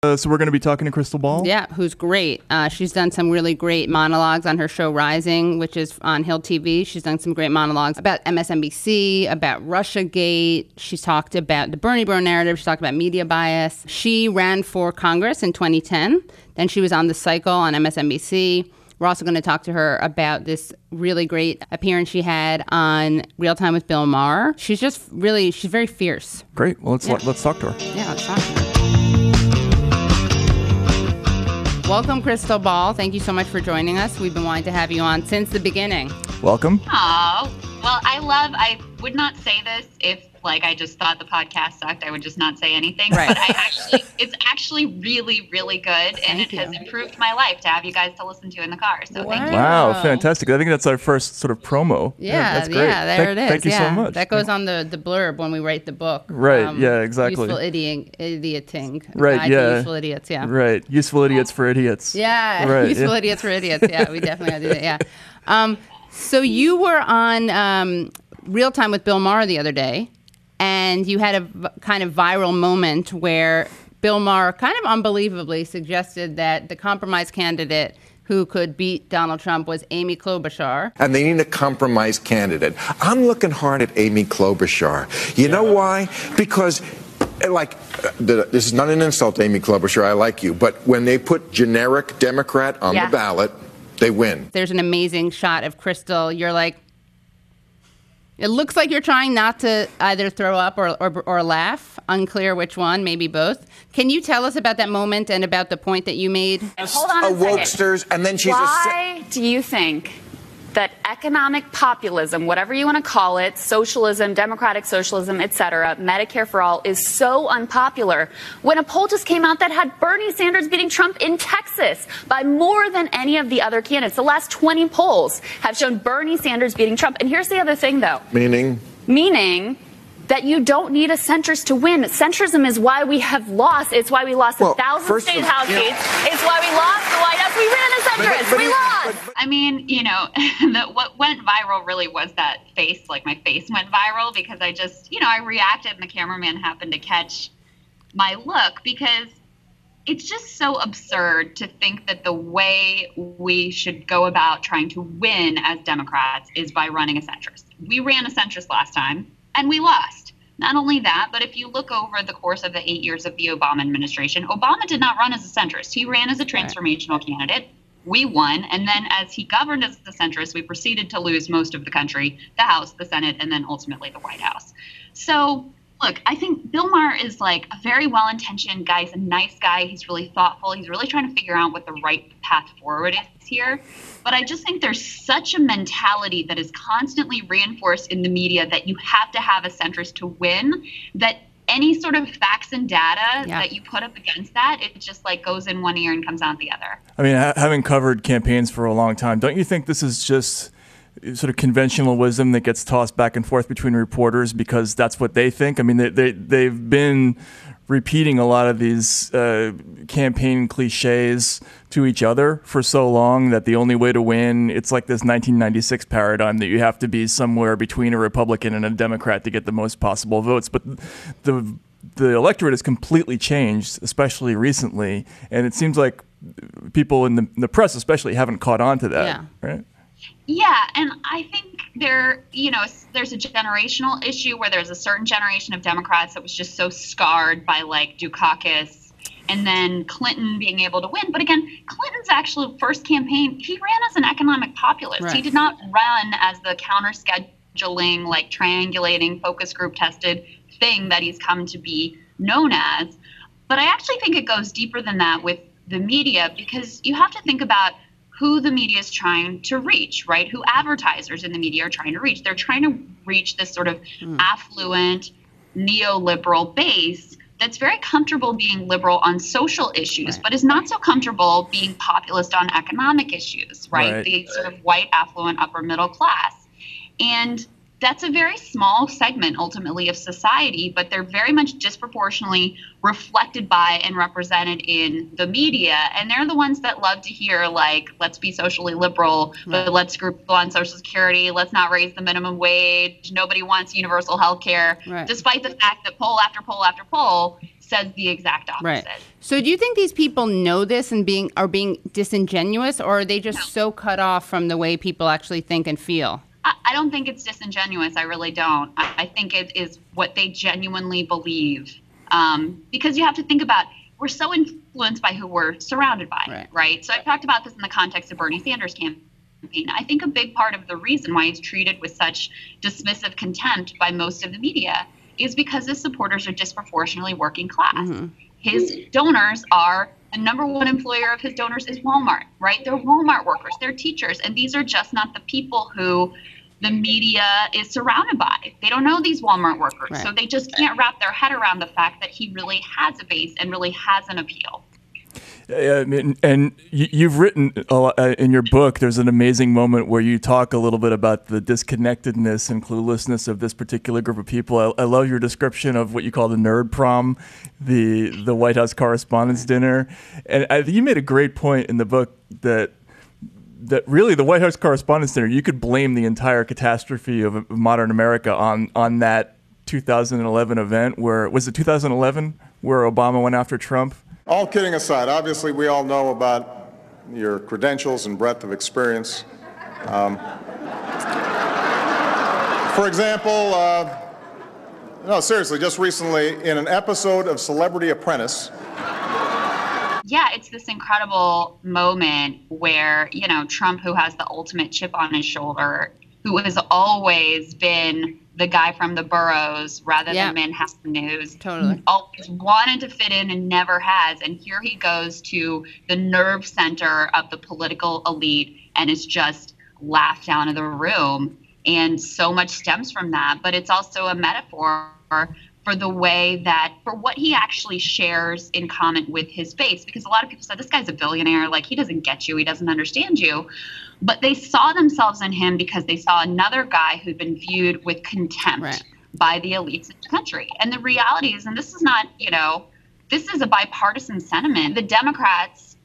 So we're going to be talking to Krystal Ball? Yeah, who's great. She's done some really great monologues on her show Rising, which is on Hill TV. She's done some great monologues about MSNBC, about Russiagate. She's talked about the Bernie Bro narrative. She talked about media bias. She ran for Congress in 2010. Then she was on The Cycle on MSNBC. We're also going to talk to her about this really great appearance she had on Real Time with Bill Maher. She's very fierce. Great. Well, let's talk to her. Yeah, let's talk to her. Welcome, Krystal Ball. Thank you so much for joining us. We've been wanting to have you on since the beginning. Welcome. Oh, well, I would not say this if, I just thought the podcast sucked. I would just not say anything. Right. But it's actually really, really good, and it has improved my life to have you guys to listen to in the car. So thank you. Wow, fantastic. I think that's our first sort of promo. Yeah, that's great. Yeah, there it is. Thank you so much. That goes on the blurb when we write the book. Right, yeah, exactly. Useful idioting. Right, yeah. Useful idiots, yeah. Right, useful idiots for idiots. Yeah, right, useful idiots for idiots. Yeah, we definitely got to do that, yeah. So you were on Real Time with Bill Maher the other day, and you had a kind of viral moment where Bill Maher kind of unbelievably suggested that the compromise candidate who could beat Donald Trump was Amy Klobuchar. And they need a compromise candidate. I'm looking hard at Amy Klobuchar. You know why? Because, this is not an insult to Amy Klobuchar. I like you. But when they put generic Democrat on the ballot, they win. There's an amazing shot of Krystal. You're like, it looks like you're trying not to either throw up or laugh. Unclear which one, maybe both. Can you tell us about that moment and about the point that you made? Hold on a second. Wokesters, and then she's Why do you think that economic populism, whatever you want to call it, socialism, democratic socialism, etc., Medicare for all, is so unpopular when a poll just came out that had Bernie Sanders beating Trump in Texas by more than any of the other candidates? The last 20 polls have shown Bernie Sanders beating Trump. And here's the other thing, though. Meaning that you don't need a centrist to win. Centrism is why we have lost. It's why we lost 1,000 state house seats. It's why we lost the White House. We ran a centrist. We lost. I mean, what went viral really was that face. My face went viral because I just, I reacted and the cameraman happened to catch my look because it's just so absurd to think that the way we should go about trying to win as Democrats is by running a centrist. We ran a centrist last time. And we lost. Not only that, but if you look over the course of the 8 years of the Obama administration, Obama did not run as a centrist. He ran as a transformational candidate. We won. And then as he governed as a centrist, we proceeded to lose most of the country, the House, the Senate, and then ultimately the White House. So, look, I think Bill Maher is a very well-intentioned guy. He's a nice guy. He's really thoughtful. He's really trying to figure out what the right path forward is here. But I just think there's such a mentality that is constantly reinforced in the media that you have to have a centrist to win, that any sort of facts and data that you put up against that, it just goes in one ear and comes out the other. I mean, having covered campaigns for a long time, don't you think this is just sort of conventional wisdom that gets tossed back and forth between reporters because that's what they think? I mean, they've been repeating a lot of these campaign cliches to each other for so long that the only way to win, it's like this 1996 paradigm that you have to be somewhere between a Republican and a Democrat to get the most possible votes. But the electorate has completely changed, especially recently, and it seems like people in the press especially haven't caught on to that, right? Yeah, and I think there's a generational issue where there's a certain generation of Democrats that was just so scarred by Dukakis and then Clinton being able to win. But again, Clinton's actual first campaign, he ran as an economic populist. Right. He did not run as the counter-scheduling, triangulating, focus group tested thing that he's come to be known as. But I actually think it goes deeper than that with the media because you have to think about who the media is trying to reach, right? Who advertisers in the media are trying to reach. They're trying to reach this sort of affluent, neoliberal base that's very comfortable being liberal on social issues, but is not so comfortable being populist on economic issues, right? The sort of white, affluent, upper middle class. And that's a very small segment ultimately of society, but they're very much disproportionately reflected by and represented in the media. And they're the ones that love to hear let's be socially liberal, but let's group people on Social Security, let's not raise the minimum wage, nobody wants universal health care, despite the fact that poll after poll after poll says the exact opposite. Right. So do you think these people know this and are being disingenuous, or are they just so cut off from the way people actually think and feel? I don't think it's disingenuous. I really don't. I think it is what they genuinely believe. Because you have to think about, we're so influenced by who we're surrounded by, right? So I talked about this in the context of Bernie Sanders' campaign. I think a big part of the reason why he's treated with such dismissive contempt by most of the media is because his supporters are disproportionately working class. Mm-hmm. His donors are, the number one employer of his donors is Walmart, right? They're Walmart workers, they're teachers, and these are just not the people who the media is surrounded by. They don't know these Walmart workers, so they just can't wrap their head around the fact that he really has a base and really has an appeal. And you've written in your book, there's an amazing moment where you talk a little bit about the disconnectedness and cluelessness of this particular group of people. I love your description of what you call the nerd prom, the White House Correspondents' Dinner. And you made a great point in the book that really the White House Correspondents' Dinner, you could blame the entire catastrophe of modern America on that 2011 event was it 2011 where Obama went after Trump? All kidding aside, obviously we all know about your credentials and breadth of experience. For example, no, seriously, just recently in an episode of Celebrity Apprentice. Yeah, it's this incredible moment where, Trump, who has the ultimate chip on his shoulder, who has always been the guy from the boroughs rather than Manhattan News. Totally. Always wanted to fit in and never has. And here he goes to the nerve center of the political elite and is just laughed out of the room. And so much stems from that. But it's also a metaphor for the way that, for what he actually shares in common with his base. Because a lot of people said, this guy's a billionaire, like he doesn't get you, he doesn't understand you. But they saw themselves in him because they saw another guy who'd been viewed with contempt by the elites in the country. And the reality is, and this is not, this is a bipartisan sentiment. The Democrats,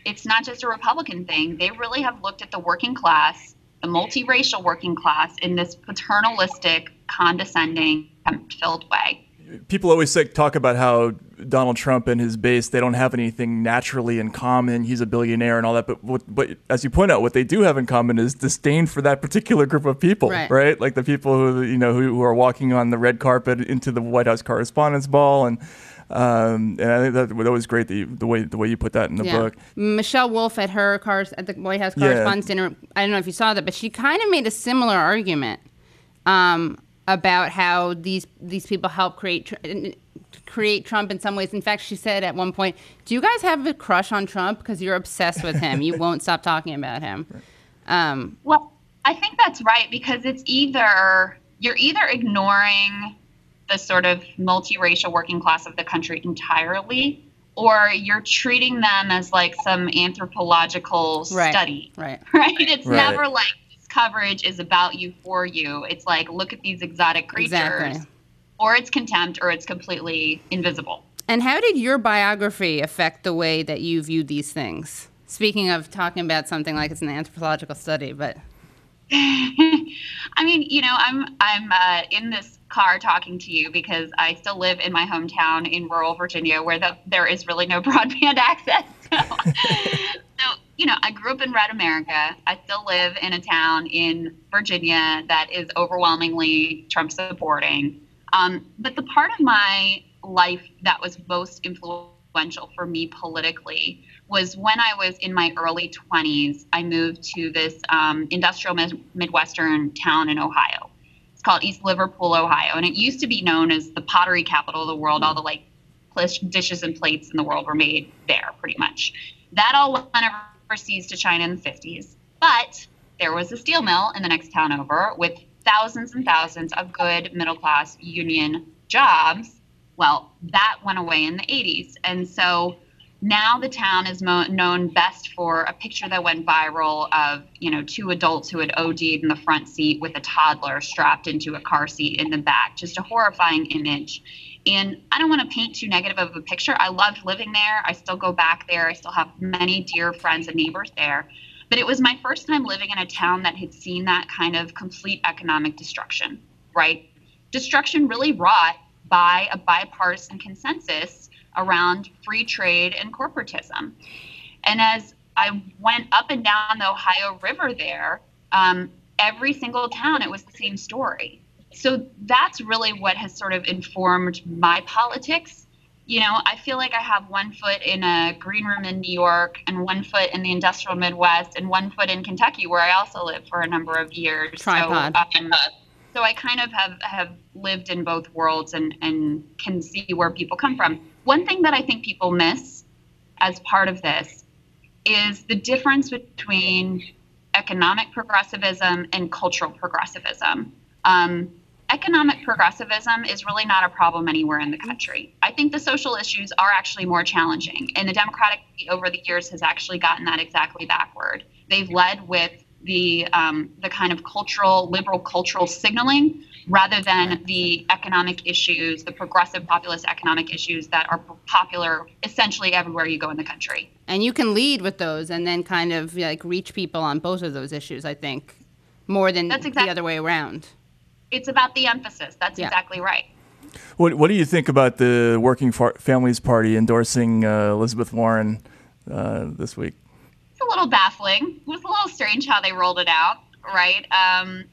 it's not just a Republican thing. They really have looked at the working class, the multiracial working class, in this paternalistic, condescending, contempt-filled way. People always talk about how Donald Trump and his base, they don't have anything naturally in common. He's a billionaire and all that. But as you point out, what they do have in common is disdain for that particular group of people, right? Like the people who are walking on the red carpet into the White House Correspondents' Ball. And I think that was great, the way you put that in the book. Michelle Wolf at the White House Correspondents' Dinner, I don't know if you saw that, but she kind of made a similar argument about how these people help create Trump in some ways. In fact, she said at one point, do you guys have a crush on Trump? Because you're obsessed with him. You won't stop talking about him. Well, I think that's right, because it's you're either ignoring the sort of multiracial working class of the country entirely, or you're treating them as like some anthropological study. Right? It's never like, coverage is about you, for you. It's like, look at these exotic creatures, or it's contempt, or it's completely invisible. And how did your biography affect the way that you view these things? Speaking of talking about something like it's an anthropological study, but I mean, I'm in this car talking to you because I still live in my hometown in rural Virginia, where there is really no broadband access. So, I grew up in red America. I still live in a town in Virginia that is overwhelmingly Trump supporting. But the part of my life that was most influential for me politically was when I was in my early 20s. I moved to this industrial Midwestern town in Ohio. It's called East Liverpool, Ohio. And it used to be known as the pottery capital of the world. All the dishes and plates in the world were made there, pretty much. That all went overseas to China in the 50s. But there was a steel mill in the next town over with thousands and thousands of good middle-class union jobs. Well, that went away in the 80s. And so now the town is known best for a picture that went viral of, two adults who had OD'd in the front seat with a toddler strapped into a car seat in the back. Just a horrifying image. And I don't want to paint too negative of a picture. I loved living there. I still go back there. I still have many dear friends and neighbors there. But it was my first time living in a town that had seen that kind of complete economic destruction, right? Destruction really wrought by a bipartisan consensus around free trade and corporatism. And as I went up and down the Ohio River there, every single town, it was the same story. So that's really what has sort of informed my politics. You know, I feel like I have one foot in a green room in New York and one foot in the industrial Midwest and one foot in Kentucky, where I also lived for a number of years. Tripod. So I kind of have lived in both worlds and can see where people come from. One thing that I think people miss as part of this is the difference between economic progressivism and cultural progressivism. Economic progressivism is really not a problem anywhere in the country. I think the social issues are actually more challenging, and the Democratic Party over the years has actually gotten that exactly backward. They've led with the kind of liberal cultural signaling rather than the economic issues, the progressive populist economic issues that are popular essentially everywhere you go in the country. And you can lead with those and then kind of like reach people on both of those issues, I think, more than the other way around. It's about the emphasis. That's exactly right. What do you think about the Working Families Party endorsing Elizabeth Warren this week? It's a little baffling. It was a little strange how they rolled it out, right?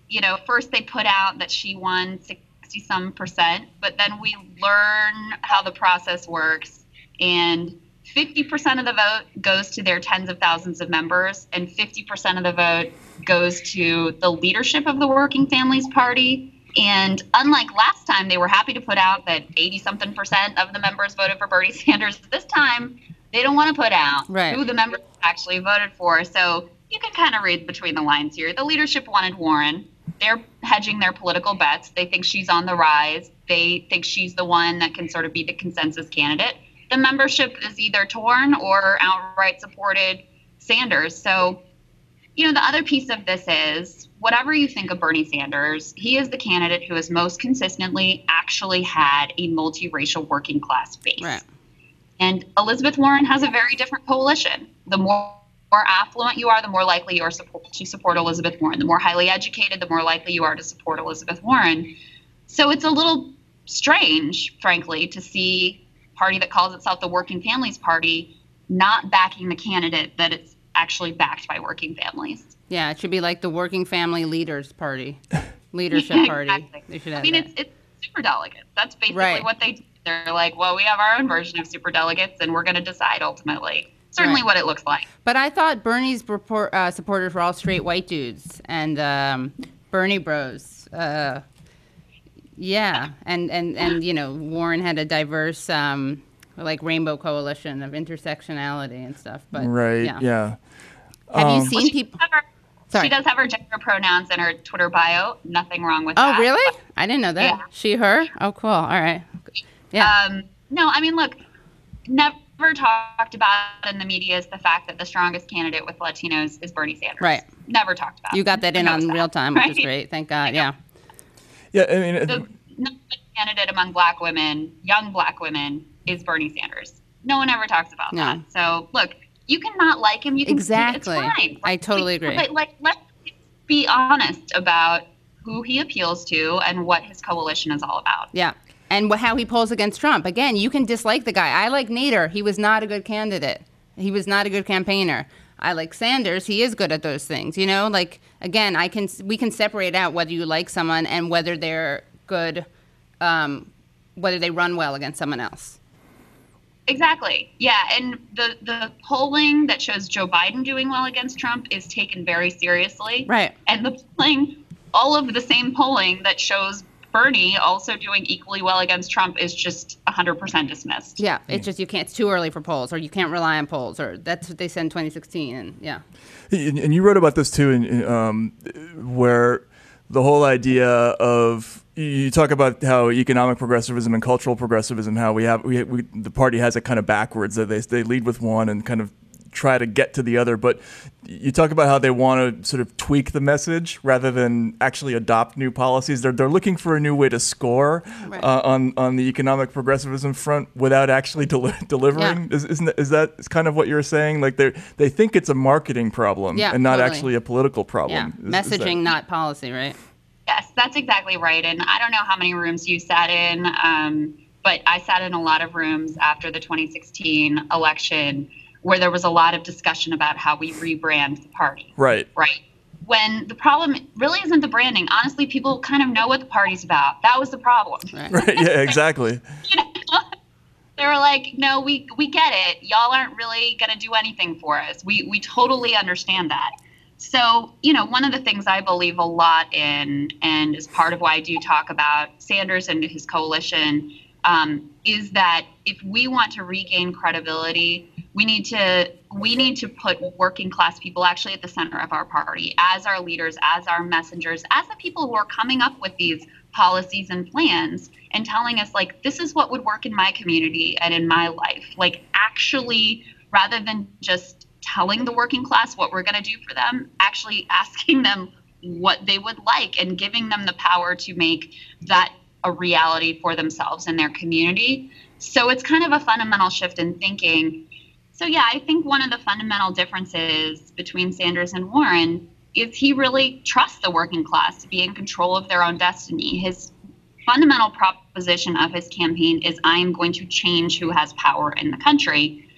You know, first they put out that she won 60-some%, but then we learn how the process works, and 50% of the vote goes to their tens of thousands of members, and 50% of the vote goes to the leadership of the Working Families Party. And unlike last time, they were happy to put out that 80-something% of the members voted for Bernie Sanders. This time, they don't want to put out who the members actually voted for. So you can kind of read between the lines here. The leadership wanted Warren. They're hedging their political bets. They think she's on the rise. They think she's the one that can sort of be the consensus candidate. The membership is either torn or outright supported Sanders. So, you know, the other piece of this is, whatever you think of Bernie Sanders, he is the candidate who has most consistently actually had a multiracial working class base. Right. And Elizabeth Warren has a very different coalition. The more affluent you are, the more likely you are to support Elizabeth Warren. The more highly educated, the more likely you are to support Elizabeth Warren. So it's a little strange, frankly, to see a party that calls itself the Working Families Party not backing the candidate that it's actually backed by working families. Yeah, it should be like the Working Family Leaders Party, leadership party. Exactly. They should have it's superdelegates. That's basically what they do. They're like, well, we have our own version of superdelegates, and we're going to decide ultimately. Certainly what it looks like. But I thought Bernie's supporters were all straight white dudes and Bernie bros. Yeah, and you know, Warren had a diverse like rainbow coalition of intersectionality and stuff. But yeah. Have you seen people? She does have her gender pronouns in her Twitter bio. Nothing wrong with that. Oh, really? I didn't know that. Yeah. She, her? Oh, cool. All right. Yeah. No, I mean, look, never talked about in the media is the fact that the strongest candidate with Latinos is Bernie Sanders. Right. Never talked about. You got that in on real time, which is great. Thank God. Yeah. Yeah, I mean, the candidate among Black women, young Black women, is Bernie Sanders. No one ever talks about that. So, look, you can not like him. You can exactly. It's fine. I totally agree. But let's be honest about who he appeals to and what his coalition is all about. Yeah. And how he polls against Trump. Again, you can dislike the guy. I like Nader. He was not a good candidate. He was not a good campaigner. I like Sanders. He is good at those things. You know, like, again, we can separate out whether you like someone and whether they're good, whether they run well against someone else. Exactly. Yeah. And the polling that shows Joe Biden doing well against Trump is taken very seriously. Right. And the polling, all of the same polling that shows Bernie also doing equally well against Trump is just 100% dismissed. Yeah. It's just it's too early for polls, or you can't rely on polls, or that's what they said in 2016. And yeah. And you wrote about this too, where the whole idea of, you talk about how economic progressivism and cultural progressivism, how the party has it kind of backwards, that they lead with one and kind of try to get to the other. But you talk about how they want to sort of tweak the message rather than actually adopt new policies. They're looking for a new way to score on the economic progressivism front without actually delivering. Yeah. Is that kind of what you're saying? Like they think it's a marketing problem and not actually a political problem. Yeah. Messaging, not policy, right? Yes, that's exactly right. And I don't know how many rooms you sat in but I sat in a lot of rooms after the 2016 election where there was a lot of discussion about how we rebrand the party. Right. Right. When the problem really isn't the branding. Honestly, people kind of know what the party's about. That was the problem. Right. Yeah, exactly. You know? They were like, no, we get it. Y'all aren't really going to do anything for us. We totally understand that. So, one of the things I believe a lot in, and is part of why I do talk about Sanders and his coalition, is that if we want to regain credibility, we need to put working class people actually at the center of our party, as our leaders, as our messengers, as the people who are coming up with these policies and plans and telling us, like, this is what would work in my community and in my life. Like, actually, rather than just telling the working class what we're going to do for them, actually asking them what they would like and giving them the power to make that a reality for themselves and their community. So it's kind of a fundamental shift in thinking. So yeah, I think one of the fundamental differences between Sanders and Warren is he really trusts the working class to be in control of their own destiny. His fundamental proposition of his campaign is, I am going to change who has power in the country.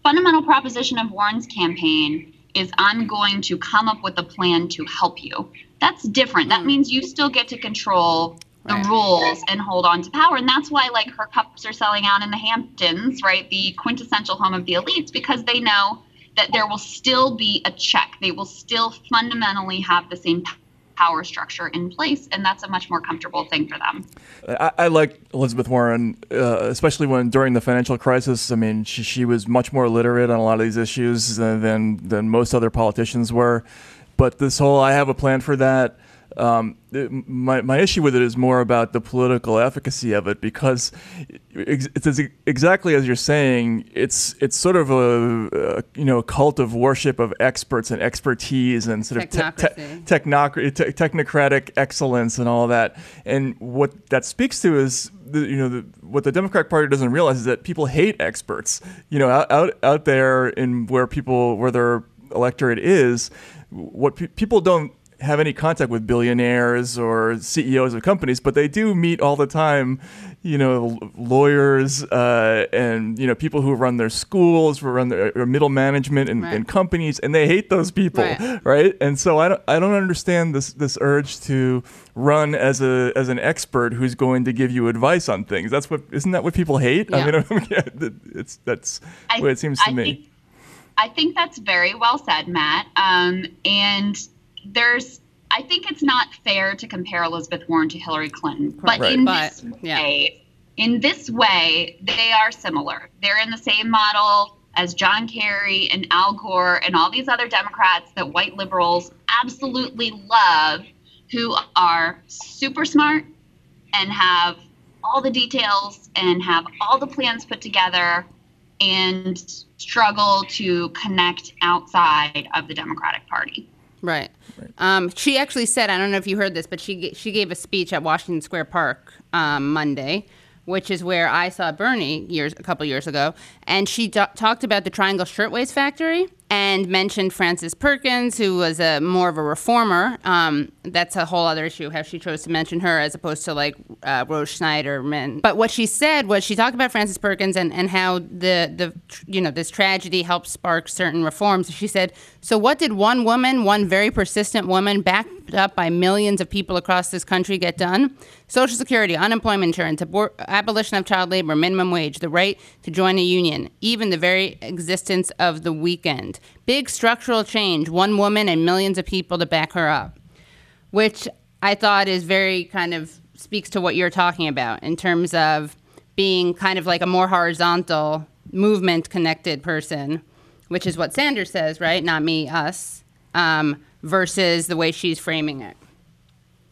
Fundamental proposition of Warren's campaign is, I'm going to come up with a plan to help you. That's different. That means you still get to control the rules and hold on to power. And that's why, like, her cups are selling out in the Hamptons, right? The quintessential home of the elites, because they know that there will still be a check. They will still fundamentally have the same power structure in place, and that's a much more comfortable thing for them. I like Elizabeth Warren, especially when during the financial crisis. I mean, she was much more literate on a lot of these issues than most other politicians were. But this whole, I have a plan for that. My issue with it is more about the political efficacy of it, because it's exactly as you're saying. It's sort of a cult of worship of experts and expertise and sort of technocratic excellence and all that. And what that speaks to is what the Democratic Party doesn't realize is that people hate experts. Out there in where their electorate is, what people don't have any contact with billionaires or CEOs of companies, but they do meet all the time, lawyers and people who run their schools, who run their middle management in companies, and they hate those people, right? And so I don't understand this urge to run as an expert who's going to give you advice on things. Isn't that what people hate? Yeah. That's the way it seems to me. I think that's very well said, Matt. And I think it's not fair to compare Elizabeth Warren to Hillary Clinton, but in this way, they are similar. They're in the same model as John Kerry and Al Gore and all these other Democrats that white liberals absolutely love, who are super smart and have all the details and have all the plans put together and struggle to connect outside of the Democratic Party. Right. She actually said, I don't know if you heard this, but she gave a speech at Washington Square Park Monday, which is where I saw Bernie a couple years ago, and she talked about the Triangle Shirtwaist Factory and mentioned Frances Perkins, who was more of a reformer. That's a whole other issue, how she chose to mention her as opposed to like Rose Schneiderman. But what she said was, she talked about Frances Perkins and how this tragedy helped spark certain reforms. She said, so what did one woman, one very persistent woman, backed up by millions of people across this country, get done? Social Security, unemployment insurance, abolition of child labor, minimum wage, the right to join a union, even the very existence of the weekend. Big structural change, one woman and millions of people to back her up, which I thought is very kind of speaks to what you're talking about in terms of being kind of like a more horizontal, movement-connected person, which is what Sanders says, right? Not me, us, versus the way she's framing it.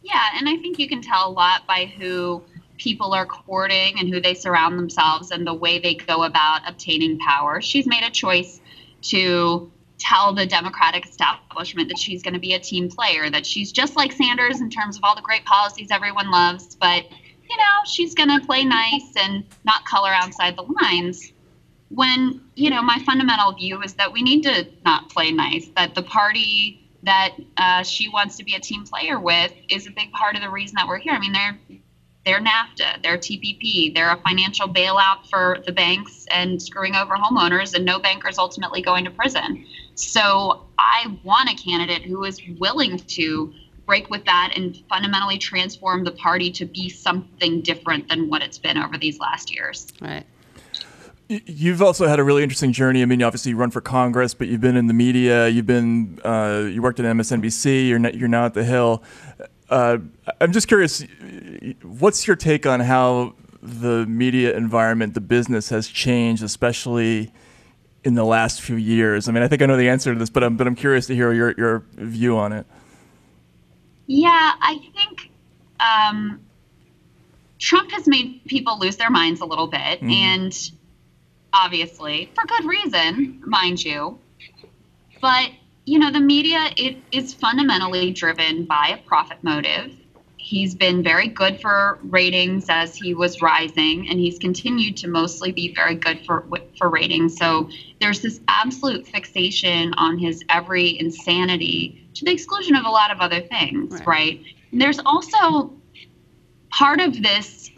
Yeah, and I think you can tell a lot by who people are courting and who they surround themselves and the way they go about obtaining power. She's made a choice to tell the Democratic establishment that she's going to be a team player, that she's just like Sanders in terms of all the great policies everyone loves, but, she's going to play nice and not color outside the lines. When, my fundamental view is that we need to not play nice, that the party that she wants to be a team player with is a big part of the reason that we're here. I mean, their NAFTA, their TPP, they're a financial bailout for the banks and screwing over homeowners, and no banker's ultimately going to prison. So I want a candidate who is willing to break with that and fundamentally transform the party to be something different than what it's been over these last years. Right. You've also had a really interesting journey. I mean, obviously you run for Congress, but you've been in the media. You've been you worked at MSNBC. You're now at the Hill. I'm just curious, what's your take on how the media environment, the business, has changed, especially in the last few years? I mean, I think I know the answer to this, but I'm curious to hear your view on it. Yeah, I think Trump has made people lose their minds a little bit, and obviously for good reason, mind you. But the media, it is fundamentally driven by a profit motive. He's been very good for ratings as he was rising, and he's continued to mostly be very good for ratings. So there's this absolute fixation on his every insanity to the exclusion of a lot of other things, right? And there's also part of this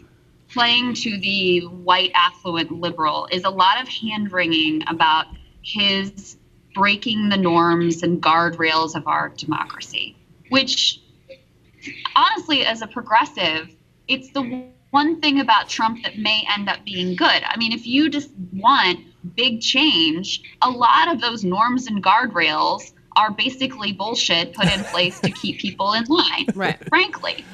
playing to the white affluent liberal is a lot of hand-wringing about his breaking the norms and guardrails of our democracy, which honestly, as a progressive, it's the one thing about Trump that may end up being good. I mean, if you just want big change, a lot of those norms and guardrails are basically bullshit put in place to keep people in line, frankly.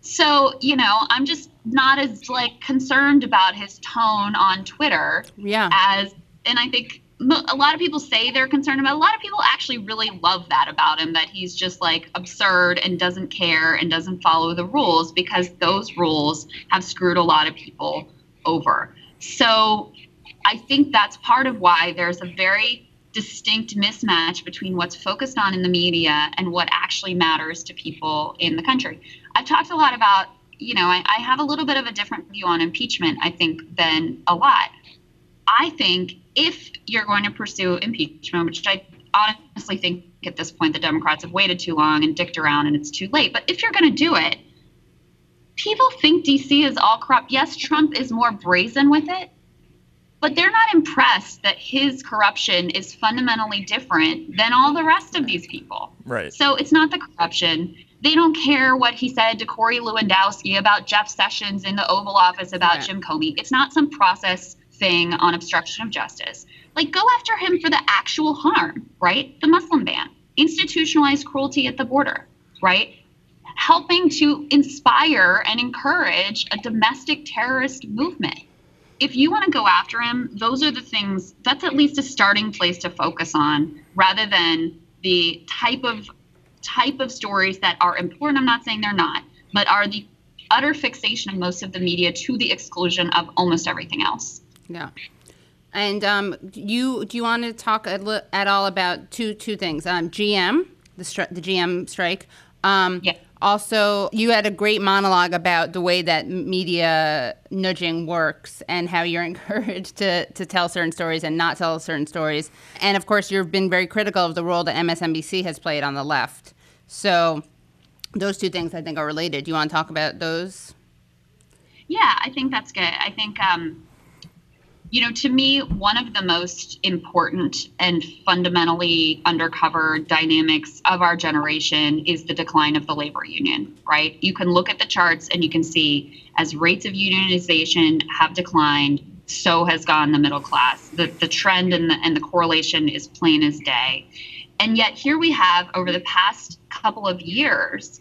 So, I'm just not as concerned about his tone on Twitter and I think a lot of people say they're concerned about. A lot of people actually really love that about him, that he's just absurd and doesn't care and doesn't follow the rules, because those rules have screwed a lot of people over. So I think that's part of why there's a very distinct mismatch between what's focused on in the media and what actually matters to people in the country. I've talked a lot about, I have a little bit of a different view on impeachment, I think, than a lot. I think if you're going to pursue impeachment, which I honestly think at this point the Democrats have waited too long and dicked around and it's too late, but if you're going to do it, people think DC is all corrupt. Yes, Trump is more brazen with it, but they're not impressed that his corruption is fundamentally different than all the rest of these people. Right. So it's not the corruption. They don't care what he said to Corey Lewandowski about Jeff Sessions in the Oval Office about Jim Comey. It's not some process thing on obstruction of justice. Go after him for the actual harm, right? The Muslim ban, institutionalized cruelty at the border, right? Helping to inspire and encourage a domestic terrorist movement. If you want to go after him, those are the things, that's at least a starting place to focus on, rather than the type of stories that are important. I'm not saying they're not, but are the utter fixation of most of the media to the exclusion of almost everything else. Yeah. And do you want to talk at all about two things? GM, the GM strike. Also, you had a great monologue about the way that media nudging works and how you're encouraged to tell certain stories and not tell certain stories. And, of course, you've been very critical of the role that MSNBC has played on the left. So those two things, I think, are related. Do you want to talk about those? Yeah, I think that's good. I think to me, one of the most important and fundamentally undercover dynamics of our generation is the decline of the labor union, right? You can look at the charts and you can see as rates of unionization have declined, so has gone the middle class. The trend and the correlation is plain as day. And yet here we have, over the past couple of years,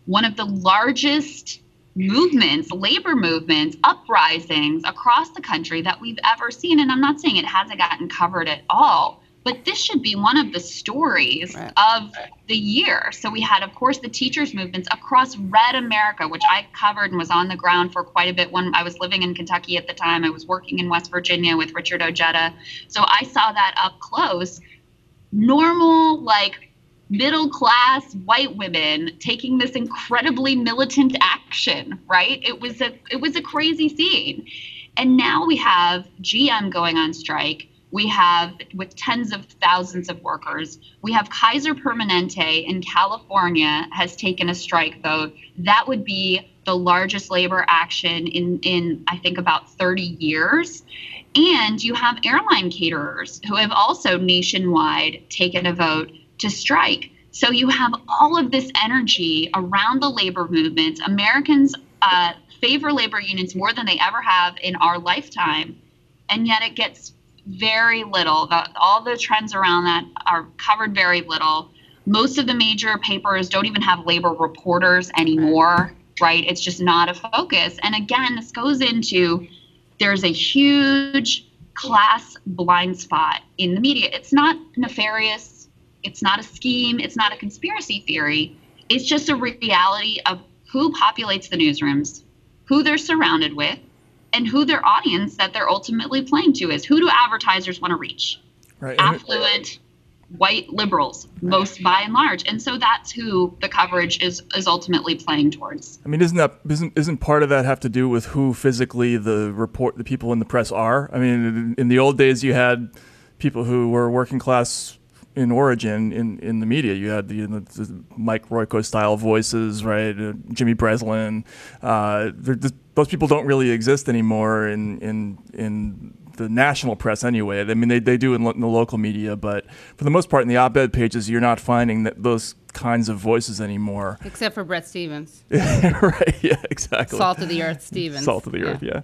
one of the largest movements, labor movements, uprisings across the country that we've ever seen. And I'm not saying it hasn't gotten covered at all, but this should be one of the stories of the year. So we had, of course, the teachers' movements across Red America, which I covered and was on the ground for quite a bit when I was living in Kentucky at the time. I was working in West Virginia with Richard Ojeda. So I saw that up close. Normal, middle-class white women taking this incredibly militant action, right? It was a crazy scene. And now we have GM going on strike. We have, with tens of thousands of workers, we have Kaiser Permanente in California has taken a strike vote. That would be the largest labor action in I think, about 30 years. And you have airline caterers who have also nationwide taken a vote to strike. So you have all of this energy around the labor movement. Americans favor labor unions more than they ever have in our lifetime. And yet it gets very little. All the trends around that are covered very little. Most of the major papers don't even have labor reporters anymore, right? It's just not a focus. And again, this goes into there's a huge class blind spot in the media. It's not nefarious. It's not a scheme. It's not a conspiracy theory. It's just a reality of who populates the newsrooms, who they're surrounded with, and who their audience that they're ultimately playing to is. Who do advertisers want to reach? Right. Affluent, white liberals, most by and large. And so that's who the coverage is ultimately playing towards. I mean, isn't part of that have to do with who physically the people in the press are? I mean, in the old days, you had people who were working class in origin in the media. You had the Mike Royko style voices, right? Jimmy Breslin. Those people don't really exist anymore in the national press anyway. I mean, they do in the local media, but for the most part, in the op-ed pages, you're not finding those kinds of voices anymore. Except for Brett Stevens. Right, yeah, exactly. Salt of the earth Stevens. Salt of the earth, yeah.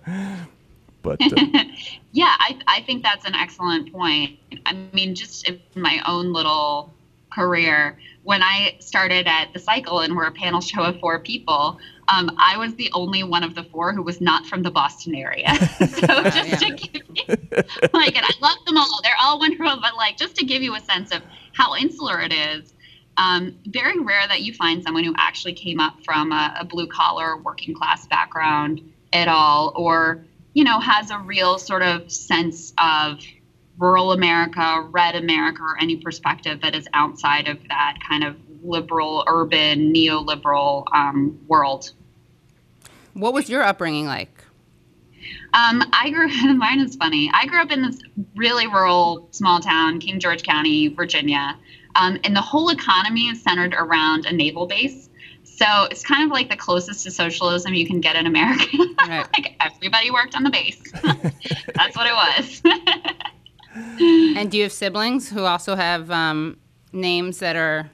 But yeah, I think that's an excellent point. I mean, just in my own little career, when I started at The Cycle and we're a panel show of 4 people, I was the only one of the 4 who was not from the Boston area. So just to give you, and I love them all. They're all wonderful, but just to give you a sense of how insular it is, very rare that you find someone who actually came up from a blue collar working class background at all, or has a real sort of sense of rural America, red America, or any perspective that is outside of that kind of liberal, urban, neoliberal world. What was your upbringing like? Mine is funny. I grew up in this really rural, small town, King George County, Virginia. And the whole economy is centered around a naval base. So it's kind of like the closest to socialism you can get in America. Right. Everybody worked on the base. That's what it was. And do you have siblings who also have names that are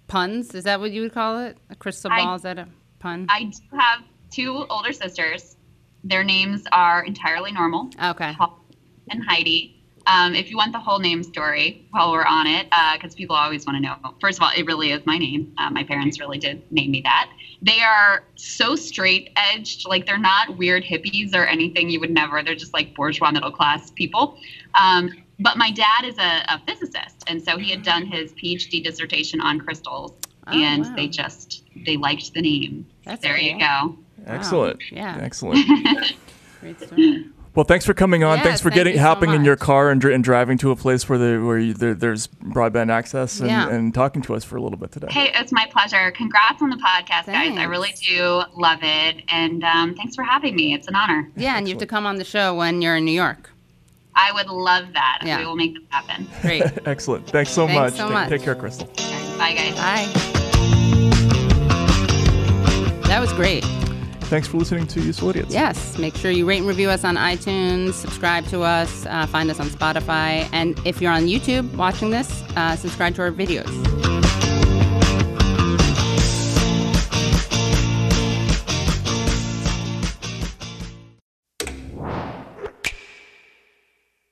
puns? Is that what you would call it? A Krystal Ball, is that a pun? I do have 2 older sisters. Their names are entirely normal. Okay. Paul and Heidi. If you want the whole name story while we're on it, because people always want to know. First of all, it really is my name. My parents really did name me that. They are so straight-edged. They're not weird hippies or anything you would never. They're just bourgeois middle-class people. But my dad is a physicist, and so he had done his PhD dissertation on crystals, and wow. they liked the name. There cool. You go. Excellent. Wow. Yeah. Excellent. Great story. Well, thanks for coming on. Yes, thanks for hopping in your car and driving to a place where there's broadband access and talking to us for a little bit today. Hey, it's my pleasure. Congrats on the podcast, guys. I really do love it. And thanks for having me. It's an honor. Yeah, and you have to come on the show when you're in New York. I would love that. Yeah. We will make that happen. Great. Excellent. Thanks so much. Take care, Krystal. Bye, guys. Bye. That was great. Thanks for listening to Useful Idiots. Yes. Make sure you rate and review us on iTunes, subscribe to us, find us on Spotify, and if you're on YouTube watching this, subscribe to our videos.